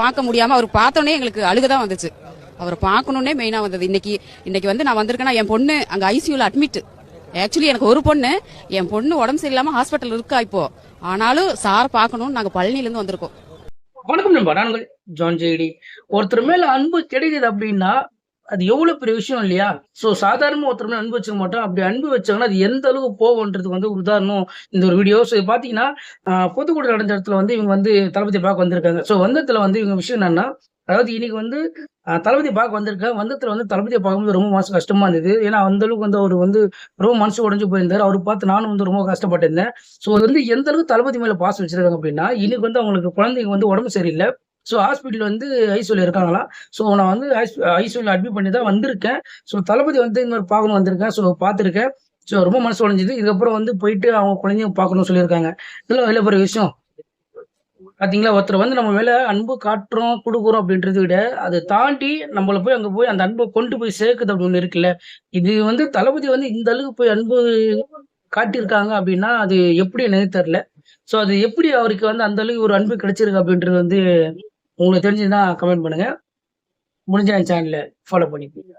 பார்க்க முடியாம அவர் பார்த்தோன்னே எங்களுக்கு அழுகதான் வந்துச்சு. அவரை பார்க்கணுன்னே மெயினா வந்தது. இன்னைக்கு வந்து நான் வந்திருக்கேன்னா என் பொண்ணு அங்க ஐசியூல அட்மிட். ஆக்சுவலி எனக்கு ஒரு பொண்ணு, என் பொண்ணு உடம்பு சரியில்லாம ஹாஸ்பிட்டல் இருக்கா இப்போ. ஆனாலும் சார் பார்க்கணும்னு நாங்க பழனில இருந்து வந்திருக்கோம். வணக்கம் நண்பா, நான் உங்கள் ஜான் ஜெய்டி. ஒருத்தர் மேல அன்பு கிடைக்குது அப்படின்னா அது எவ்வளவு பெரிய விஷயம் இல்லையா? சோ சாதாரணமா ஒருத்தர் மேல அன்பு வச்சுக்க மாட்டோம். அப்படி அன்பு வச்சாங்கன்னா அது எந்த அளவுக்கு போகும்ன்றதுக்கு வந்து ஒரு உதாரணம் இந்த ஒரு வீடியோ. ஸோ பாத்தீங்கன்னா பொதுக்கூட நடந்த இடத்துல வந்து இவங்க வந்து தளபதி பார்க்க வந்திருக்காங்க. ஸோ வந்ததுல வந்து இவங்க விஷயம் என்னன்னா, அதாவது இன்னைக்கு வந்து தளபதி பார்க்க வந்திருக்காங்க. வந்ததுல வந்து தளபதியை பார்க்கும்போது ரொம்ப மனசு கஷ்டமா இருந்தது. ஏன்னா அந்த அளவுக்கு வந்து அவர் வந்து ரொம்ப மனசு உடைஞ்சு போயிருந்தாரு. அவரு பார்த்து நானும் வந்து ரொம்ப கஷ்டப்பட்டிருந்தேன். ஸோ அது வந்து எந்த அளவுக்கு தளபதி மேல பாசம் வச்சிருக்காங்க அப்படின்னா, இன்னைக்கு வந்து அவங்களுக்கு குழந்தைங்க வந்து உடம்பு சரியில்லை. ஸோ ஹாஸ்பிட்டல் வந்து ஐசியூல இருக்காங்களாம். ஸோ நான் வந்து ஐசியூல அட்மிட் பண்ணி தான் வந்திருக்கேன். ஸோ தளபதி வந்து இந்த மாதிரி பார்க்கணும் வந்திருக்கேன். ஸோ பார்த்துருக்கேன். ஸோ ரொம்ப மனசு உடைஞ்சது. இதுக்கப்புறம் வந்து போயிட்டு அவங்க குழந்தையும் பார்க்கணும்னு சொல்லியிருக்காங்க. இதெல்லாம் வெளில பெரிய விஷயம். பாத்தீங்களா, ஒருத்தர் வந்து நம்ம மேல அன்பு காட்டுறோம், குடுக்குறோம் அப்படின்றத விட, அதை தாண்டி நம்மள போய் அங்க போய் அந்த அன்ப கொண்டு போய் சேர்க்குது அப்படின்னு ஒண்ணு இருக்குல்ல. இது வந்து தளபதி வந்து இந்த அளவுக்கு போய் அன்பு காட்டியிருக்காங்க அப்படின்னா, அது எப்படி என்னன்னே தெரியல. ஸோ அது எப்படி அவருக்கு வந்து அந்த அளவுக்கு ஒரு அன்பு கிடைச்சிருக்கு அப்படின்றது வந்து உங்களுக்கு தெரிஞ்சதுன்னா கமெண்ட் பண்ணுங்க. முடிஞ்சா என் சேனல ஃபாலோ பண்ணிக்கங்க.